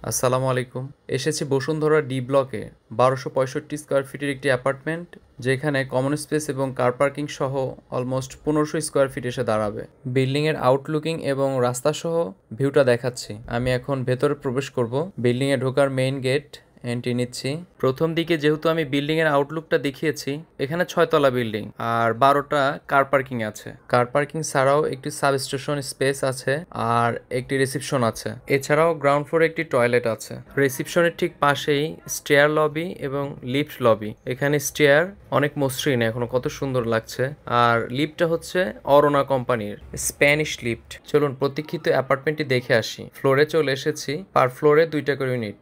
আসসালামু আলাইকুম। এসেছি বসুন্ধরা ডি ব্লকে ১২৬৫ স্কোয়ার ফিটের একটি অ্যাপার্টমেন্ট, যেখানে কমন স্পেস এবং কার পার্কিং সহ অলমোস্ট ১৫০০ স্কোয়ার ফিট এসে দাঁড়াবে। বিল্ডিংয়ের আউটলুকিং এবং রাস্তা সহ ভিউটা দেখাচ্ছি। আমি এখন ভেতরে প্রবেশ করব। বিল্ডিংয়ে ঢোকার মেইন গেট এন্ট্রি নিচ্ছি। প্রথম দিকে যেহেতু আমি বিল্ডিংয়ের আউটলুকটা দেখিয়েছি, এখানে ৬ তলা বিল্ডিং আর ১২টা কার পার্কিং আছে। কার পার্কিং ছাড়াও একটি সাবস্টেশন স্পেস আছে আর একটি রিসেপশন আছে। এছাড়াও গ্রাউন্ড ফ্লোরে একটি টয়লেট আছে। রিসেপশনের ঠিক পাশেই স্টেয়ার লবি এবং লিফট লবি। এখানে স্টেয়ার অনেক মসৃণ, এখনো কত সুন্দর লাগছে। আর লিফটটা হচ্ছে অরোনা কোম্পানির স্প্যানিশ লিফট। চলুন প্রতীক্ষিত অ্যাপার্টমেন্টটি দেখে আসি। ফ্লোরে চলে এসেছি। পার ফ্লোরে 2টা করে ইউনিট।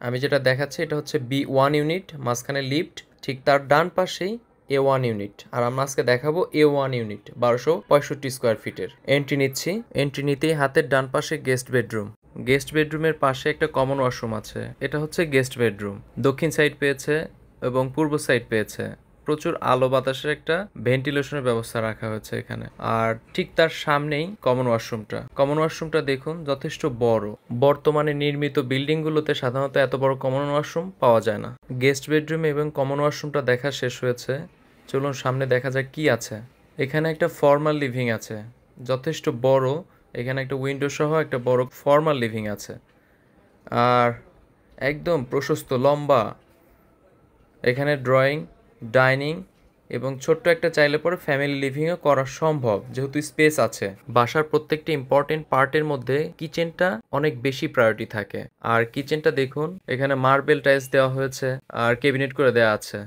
আমি যেটা দেখাচ্ছি এটা হচ্ছে B1 ইউনিট, মাঝখানে লিফট, ঠিক তার ডান পাশেই A1 ইউনিট। আর আমরা আজকে দেখাবো A1 ইউনিট ১২৬৫ স্কোয়ার ফিটের। এন্ট্রি নিচ্ছি। এন্ট্রি নিতেই হাতের ডান পাশে গেস্ট বেডরুম। গেস্ট বেডরুমের পাশে একটা কমন ওয়াশরুম আছে। এটা হচ্ছে গেস্ট বেডরুম। দক্ষিণ সাইড পেয়েছে এবং পূর্ব সাইড পেয়েছে। প্রচুর আলো বাতাসের একটা ভেন্টিলেশনের ব্যবস্থা রাখা হয়েছে এখানে। আর ঠিক তার সামনেই কমন ওয়াশরুমটা দেখুন, যথেষ্ট বড়। বর্তমানে নির্মিত বিল্ডিংগুলোতে সাধারণত এত বড় কমন ওয়াশরুম পাওয়া যায় না। গেস্ট বেডরুম এবং কমন ওয়াশরুমটা দেখা শেষ হয়েছে। চলুন সামনে দেখা যাক কি আছে। এখানে একটা ফর্মাল লিভিং আছে, যথেষ্ট বড়। এখানে একটা উইন্ডো সহ একটা বড় ফর্মাল লিভিং আছে আর একদম প্রশস্ত লম্বা। এখানে ড্রয়িং, ডাইনিং এবং ছোট্ট একটা চাইলে পরে ফ্যামিলি লিভিংও করা সম্ভব, যেহেতু স্পেস আছে। বাসার প্রত্যেকটা ইম্পর্টেন্ট পার্টের মধ্যে কিচেনটা অনেক বেশি প্রায়োরিটি থাকে। আর কিচেনটা দেখুন, এখানে মার্বেল টাইলস দেওয়া হয়েছে আর ক্যাবিনেট করে দেওয়া আছে।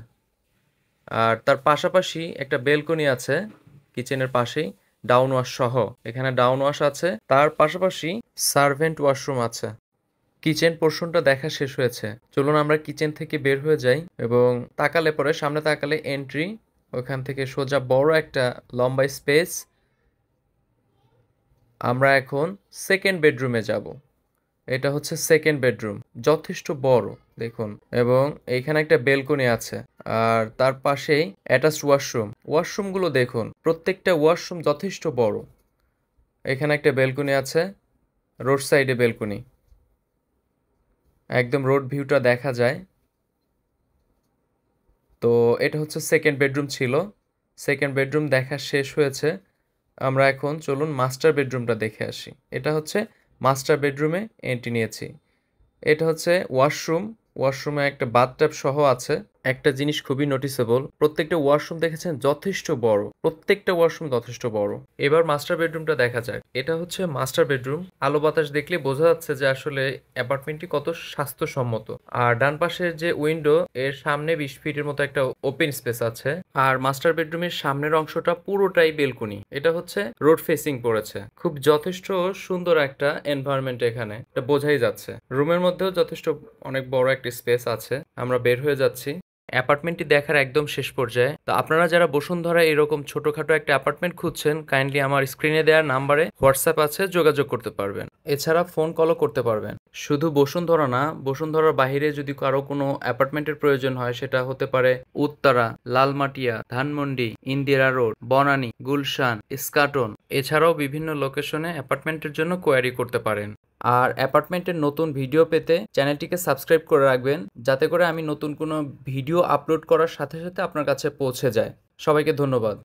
আর তার পাশাপাশি একটা বেলকনি আছে কিচেনের পাশেই, ডাউন ওয়াশ সহ। এখানে ডাউন ওয়াশ আছে, তার পাশাপাশি সার্ভেন্ট ওয়াশরুম আছে। কিচেন পোর্শনটা দেখা শেষ হয়েছে। চলুন আমরা কিচেন থেকে বের হয়ে যাই এবং সামনে তাকালে এন্ট্রি, ওখান থেকে সোজা বড় একটা লম্বা স্পেস। আমরা এখন সেকেন্ড বেডরুমে যাব। এটা হচ্ছে সেকেন্ড বেডরুম, যথেষ্ট বড় দেখুন। এবং এইখানে একটা বেলকনি আছে আর তার পাশেই অ্যাটাচড ওয়াশরুমগুলো দেখুন, প্রত্যেকটা ওয়াশরুম যথেষ্ট বড়। এখানে একটা বেলকনি আছে, রোড সাইডে বেলকনি, একদম রোড ভিউটা দেখা যায়। তো এটা হচ্ছে সেকেন্ড বেডরুম ছিল। সেকেন্ড বেডরুম দেখা শেষ হয়েছে। আমরা এখন চলুন মাস্টার বেডরুমটা দেখে আসি। এটা হচ্ছে মাস্টার বেডরুমে এন্ট্রি নিয়েছি। এটা হচ্ছে ওয়াশরুমে একটা বাথটাব সহ আছে। একটা জিনিস খুবই নোটিসেবল, প্রত্যেকটা ওয়াশরুম দেখেছেন যথেষ্ট বড়। এবার মাস্টার বেডরুমটা দেখা যাক। এটা হচ্ছে মাস্টার বেডরুম। আলো বাতাস দেখলে বোঝা যাচ্ছে যে আসলে অ্যাপার্টমেন্টটি কত স্বাস্থ্যসম্মত। আর ডান পাশের যে উইন্ডো, এর সামনে ২০ ফিটের মতো একটা ওপেন স্পেস আছে। আর মাস্টার বেডরুমের সামনের অংশটা পুরোটাই বেলকনি। এটা হচ্ছে রোড ফেসিং পড়েছে। খুব যথেষ্ট সুন্দর একটা এনভায়রনমেন্ট এখানে, এটা বোঝাই যাচ্ছে। রুমের মধ্যেও যথেষ্ট অনেক বড় একটা স্পেস আছে। আমরা বের হয়ে যাচ্ছি। অ্যাপার্টমেন্টটি দেখার একদম শেষ পর্যায়ে। তো আপনারা যারা বসুন্ধরা এরকম ছোটখাটো একটা অ্যাপার্টমেন্ট খুঁজছেন, কাইন্ডলি আমার স্ক্রিনে দেওয়ার নাম্বারে হোয়াটসঅ্যাপ আছে, যোগাযোগ করতে পারবেন। এছাড়া ফোন কলও করতে পারবেন। শুধু বসুন্ধরা না, বসুন্ধরার বাইরে যদি কারো কোনো অ্যাপার্টমেন্টের প্রয়োজন হয়, সেটা হতে পারে উত্তরা, লালমাটিয়া, ধানমন্ডি, ইন্দিরা রোড, বনানী, গুলশান, ইস্কাটন। এছাড়াও বিভিন্ন লোকেশনে অ্যাপার্টমেন্টের জন্য কোয়ারি করতে পারেন। আর অ্যাপার্টমেন্টের নতুন ভিডিও পেতে চ্যানেলটিকে সাবস্ক্রাইব করে রাখবেন, যাতে করে আমি নতুন কোনো ভিডিও আপলোড করার সাথে সাথে আপনার কাছে পৌঁছে যায়। সবাইকে ধন্যবাদ।